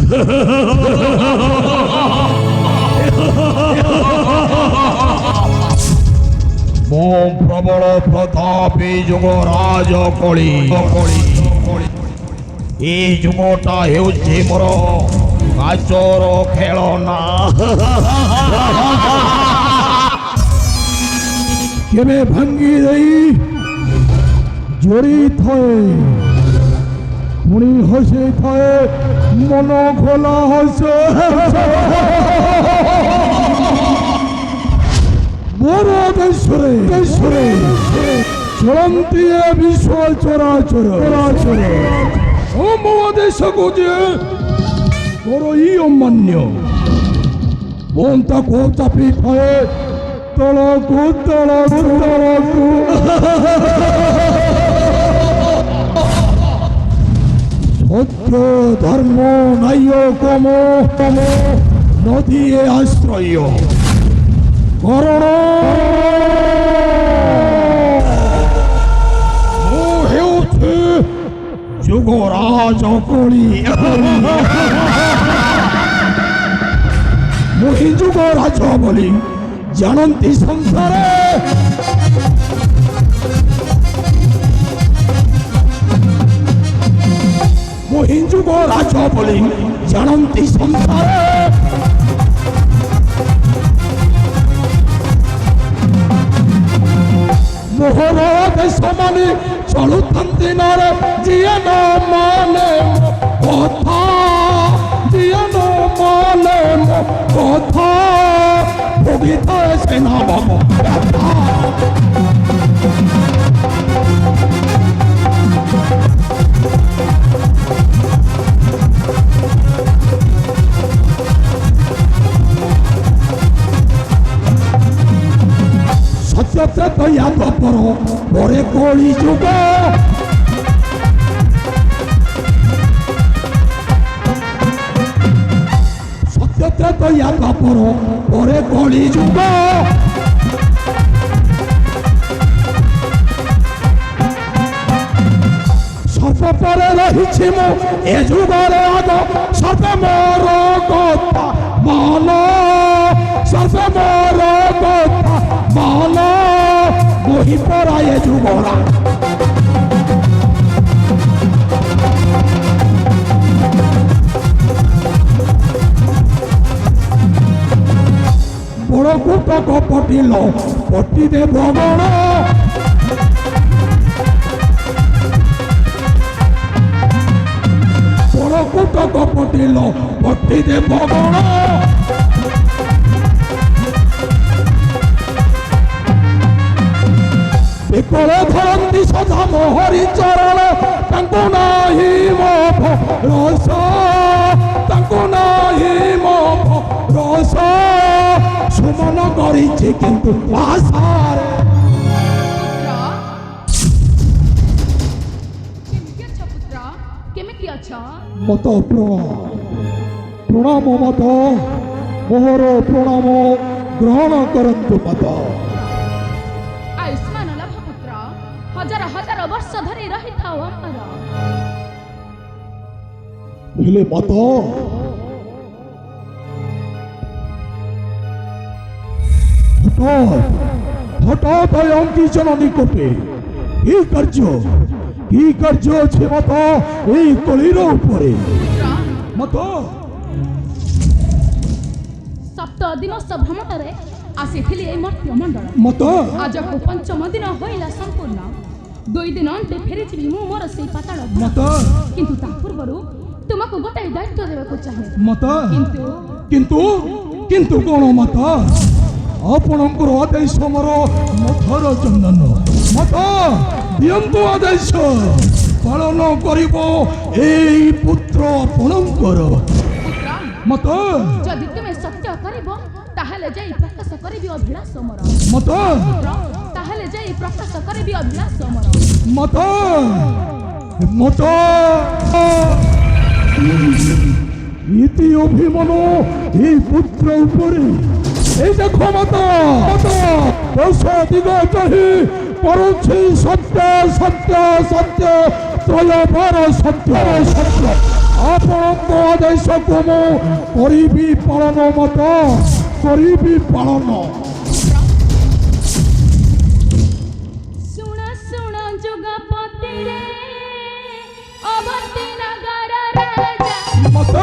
ମୋ ପ୍ରବଳ ପ୍ରତାପୀ ଯୁଗରାଜ କଳି ଏ ଯୁଗଟା ହେଉଛି ମୋର କାଚର ଖେଳନା। କେବେ ଭାଙ୍ଗି ଦେଇ ଯୋଡ଼ି ଥାଏ ପୁଣି ହସେଇ ଥାଏ ମନ ଖୋଲା ହସେ। ମୋର ଦେଶରେ ଚଳନ୍ତି ଏ ବିଶ୍ୱ ଚରାଚର ମୋ ଦେଶକୁ ଯେ ମୋର ଇ ଅମାନ୍ୟ ମୁଁ ତାକୁ ଚାପି ଥାଏ ତଳକୁ সত্য ধর্ম নাইয় কম নদী আশ্রয় করণ ହେଉଛି ଯୁଗରାଜ କଳି। ମୁଁ ହିଁ ଯୁଗରାଜ ବୋଲି ଜାଣନ୍ତି ସଂସାରେ। ମୁଁ ହିଁ ଯୁଗରାଜ ବୋଲି ଜାଣନ୍ତି ସଂସାରେ। ମୋହର ଦେଶ ମାନେ ଚଳୁଥାନ୍ତି ନାରେ ଯିଏ ନ ମାନେ କଥା ଯିଏ ନ ମାନେ କଥା ଭୋଗିଥାଏ ସେନା ବାବ। সত্যত্রেত ইয়াদপর পরে কলি যুগ সত্যত্রেত ইয়াদপর পরে কলি যুগ সর্বপরে রহিছি মু এ যুগরে আগ সর্বে মোর কথা মান সর্বে মোর কথা মান বহি পড়ায় যুগরা। বড় কুটক পটিল পটি দেব গণ বড় কুটক পটিল পটি দেব গণ বিকলে ধরନ୍ତି সদা মোহরি চরণ তাଙ୍କୁ ନାହିଁ ମୋ ରସ ତାଙ୍କୁ ନାହିଁ ମୋ ରସ ସୁମନ କରିଛି କିନ୍ତୁ ଆଶାରେ। ମତ ପ୍ରଣାମ ମତ ମୋହର ପ୍ରଣାମ ଗ୍ରହଣ କରନ୍ତୁ ମତ। हजार हजार वर्ष धरी रही था अमर हेले मत हठात अंकी जन निकटे की कार्य अच्छे मत এই কলির উপরে মত सप्त दिवस भ्रमणरे आसीथिली এই মর্ত্য মণ্ডল মত আজକୁ পঞ্চম দিন হইলা সম্পূর্ণ 2 দিন অন্তে ফেরিছিলি মু মোর সেই পাতাল মত কিন্তু তা পূର୍ବରୁ তোমাকে গোটাই দায়িত্ব দেବାକୁ চাহে মত কিন্তু কিন্তু কিন্তু কোন মত ଆପଣଙ୍କର ଆଦେଶ ମୋର ମଥର ଚନ୍ଦନ ମତ ଦିଅନ୍ତୁ ଆଦେଶ ପାଳନ କରିବ এই পুত্র ଆପଣଙ୍କର ମତ যদি তুমি সত্য করিব তাহলে যাই প্রকাশ করিবি অভিলাষ মোর মত তাহলে যাই প্রকাশ করিবি অভিলাষ মোর মত মত ইতি অভিমান এই পুত্র উপরে এই দেখো মত দশ দিগ চাহি পড়ুছি সত্য সত্য সত্য ত্রয়বার সত্য সত্য ଆପଣଙ୍କ ଆଦେଶକୁ ମୁଁ କରିବି ପାଳନ ମତ କରିବି ପାଳନ। ଶୁଣ ଶୁଣ ଯୁଗପତି ରେ ଅବନ୍ତୀ ନଗର ରାଜା ମତ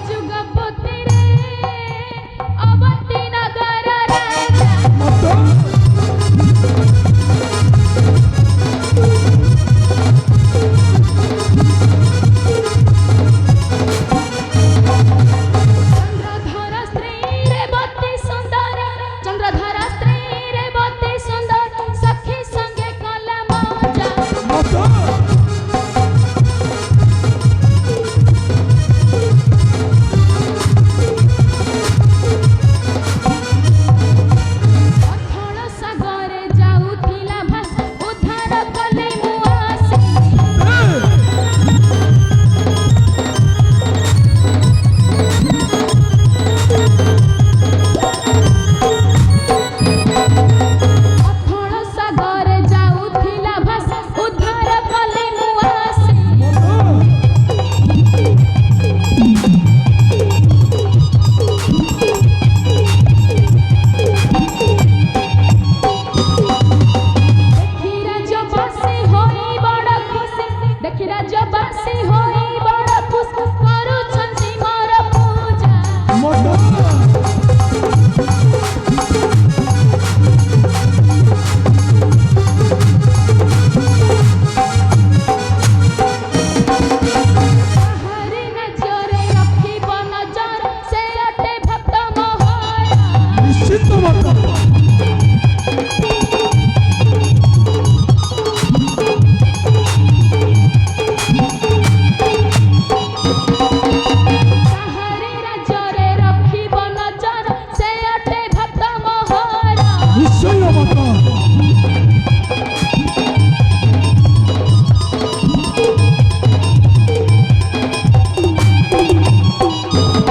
ଯୁଗପତି ରେ ଅବନ୍ତୀ ନଗର ରାଜା ମତ ଚନ୍ଦ୍ରଧର ସ୍ତ୍ରୀ ରେବତୀ ସୁନ୍ଦର ଚନ୍ଦ୍ରଧର ସ୍ତ୍ରୀ ରେବତୀ ସୁନ୍ଦର ସଖୀ ସଙ୍ଗେ କଲା ମଜା ମତ ଅଥଳ ସାଗରେ ଯାଉଥିଲା ଭାସ ଉଦ୍ଧାର କଲି ମୁଁ ଆସି ଅଥଳ ସାଗରେ ଯାଉଥିଲା ଭାସ ଉଦ୍ଧାର କଲି ମୁଁ ଆସି দেখি রাজ্যবাসী হই বড় খুশি দেখি রাজ্যবাসী হই বড় খুশি করুଛନ୍ତି ମୋର ପୂଜା মত କାହାରି ନଜରରେ ରଖିବ ନଜର ସେ ଅଟେ ଭକ୍ତ ମହାରା ନିଶ୍ଚିତ ମତ କାହାରି ରାଜ୍ୟରେ ରଖିବ ନଜର ସେ ଅଟେ ଭକ୍ତ ମହାରା ନିଶ୍ଚୟ ମତ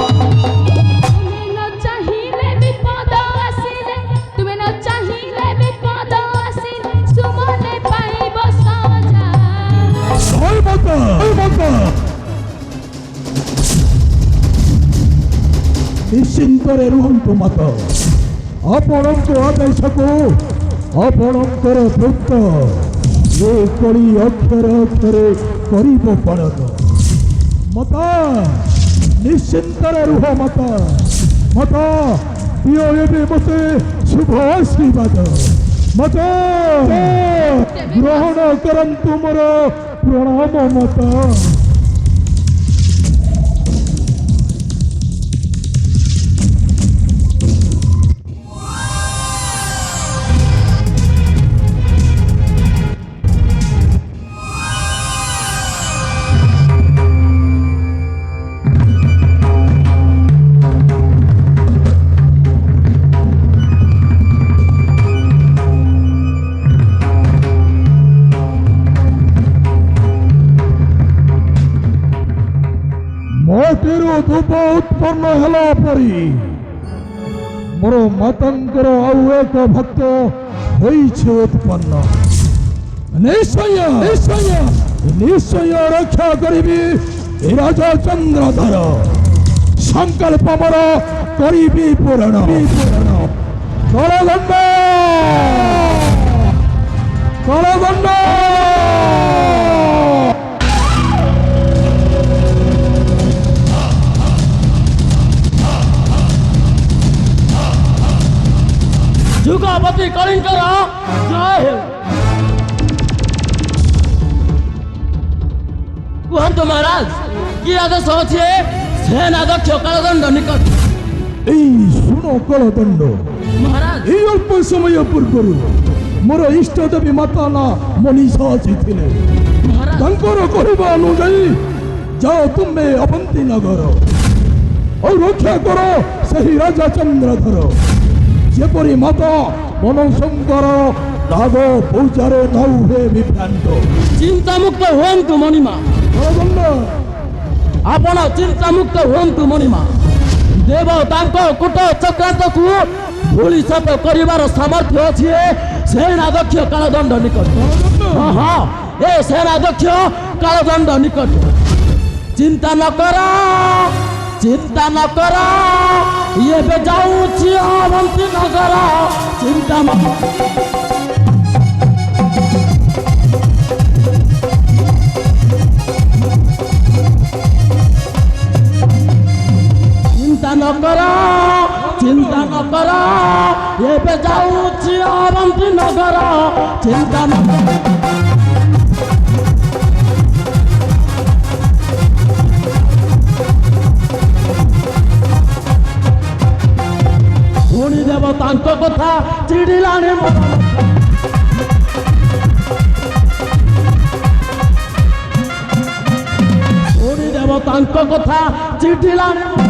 ତୁମେ ନ ଚାହିଁଲେ ବିପଦ ଆସିଲେ ତୁମେ ନ ଚାହିଁଲେ ବିପଦ ଆସିଲେ ସୁମନେ ପାଇବ ସଜା ଜୟ ମାତା ଜୟ ମାତା ନିଶ୍ଚିନ୍ତରେ ରୁହନ୍ତୁ ମାତା ଆପଣଙ୍କ ଆଦେଶକୁ ଆପଣଙ୍କର ଭକ୍ତ ଏ କଳି ଅକ୍ଷର ଅକ୍ଷରେ କରିବ ପାଳନ ମାତା ନିଶ୍ଚିନ୍ତରେ ରୁହ ମାତା ମାତା ଦିଅ ଏବେ ମୋତେ ଶୁଭ ଆଶୀର୍ବାଦ ମାତା ଗ୍ରହଣ କରନ୍ତୁ ମୋର ପ୍ରଣାମ ମାତା ମୋଟିରୁ ଧୂପ ଉତ୍ପନ୍ନ ହେଲା ପରି ମୋର ମାତାଙ୍କର ଆଉ ଏକ ଭକ୍ତ ହୋଇଛି ଉତ୍ପନ୍ନ ନିଶ୍ଚୟ ନିଶ୍ଚୟ ନିଶ୍ଚୟ ରକ୍ଷା କରିବି ଏ ରାଜା ଚନ୍ଦ୍ରଧର ସଂକଳ୍ପ ମୋର କରିବି ପୂରଣ କଳଦଣ୍ଡ କଳଦଣ୍ଡ ଯୁଗପତି କଳିଙ୍କର ଜୟ ହେଉ। କୁହନ୍ତୁ ମହାରାଜ କି ଆଦେଶ ଅଛି ସେନାଧ୍ୟକ୍ଷ କାଳଦଣ୍ଡ ନିକଟ এই শুনো কলদণ্ড ମହାରାଜ এই অল্প সময় পূର୍ବରୁ ମୋର ଇଷ୍ଟ ଦେବୀ ମାତା ନା ମନୀଷା ଆସିଥିଲେ ମହାରାଜ ତାଙ୍କର କହିବା ଅନୁଯାୟୀ ଯାଅ ତୁମେ ଅବନ୍ତୀ ନଗର ଆଉ ରକ୍ଷା କର ସେହି ରାଜା ଚନ୍ଦ୍ରଧର ଯେପରି ମାତା ମନସଙ୍କର ରାଗ ପୂଜାରେ ନ ହୁଏ ବିଭ୍ରାନ୍ତ ଚିନ୍ତାମୁକ୍ତ ହୁଅନ୍ତୁ ମଣିମା କଳଦଣ୍ଡ ଆପଣ ଚିନ୍ତାମୁକ୍ତ ହୁଅନ୍ତୁ ମଣିମା ଦେବତାଙ୍କ କୂଟ ଚକ୍ରାନ୍ତକୁ ଧୂଳିସାତ କରିବାର ସାମର୍ଥ୍ୟ ଅଛି ସେନାଧ୍ୟକ୍ଷ କାଳଦଣ୍ଡ ନିକଟ। ହଁ ହଁ ଏ ସେନାଧ୍ୟକ୍ଷ କାଳଦଣ୍ଡ ନିକଟ। ଚିନ୍ତା ନ କର ଚିନ୍ତା ନ କର ଏବେ ଯାଉଛି ଅବନ୍ତୀ ନଗର। ଚିନ୍ତା ନ ଚିନ୍ତା ନ କର ଚିନ୍ତା ନ କର ଏବେ ଯାଉଛି ଅବନ୍ତୀ ନଗର। ଚିନ୍ତା ନ ଶୁଣିଦେବ ତାଙ୍କ କଥା ଚିଡ଼ିଲାଣି ମନ। ଶୁଣିଦେବ ତାଙ୍କ କଥା ଚିଡ଼ିଲାଣି ମନ।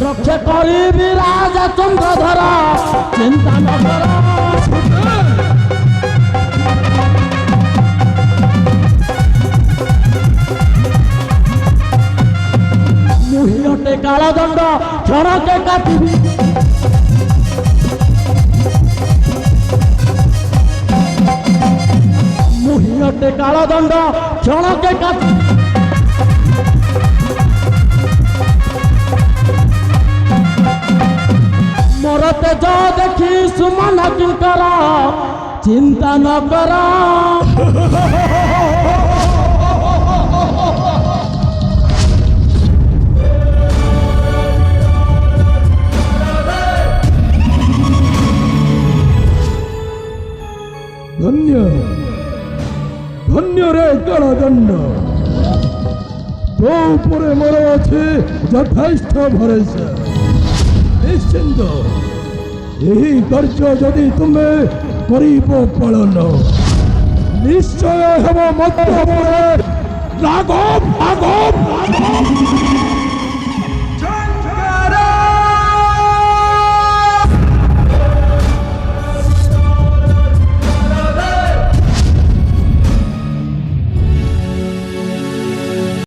ରକ୍ଷା କରିବି ରାଜା ଚନ୍ଦ୍ରଧର। ଚିନ୍ତା ନ କର ମୁହିଁ ଅଟେ କାଳଦଣ୍ଡ କ୍ଷଣକେ କାଟିବି। ମୁହିଁ ଅଟେ କାଳଦଣ୍ଡ କ୍ଷଣକେ କାଟିବି। ମୋର ତେଜ ଦେଖି ସୁମନ କିଙ୍କର। ଚିନ୍ତା ନ କର ଧନ୍ୟ ଧନ୍ୟ ରେ କାଳଦଣ୍ଡ, ତୋ ଉପରେ ମୋର ଅଛି ଯଥେଷ୍ଟ ଭରସା। ନିଶ୍ଚିନ୍ତ ଏହି କାର୍ଯ୍ୟ ଯଦି ତୁମେ କରିବ ପାଳନ, ନିଶ୍ଚୟ ହେବ ମତ ରାଘବ ରାଘବ ରାଘବ।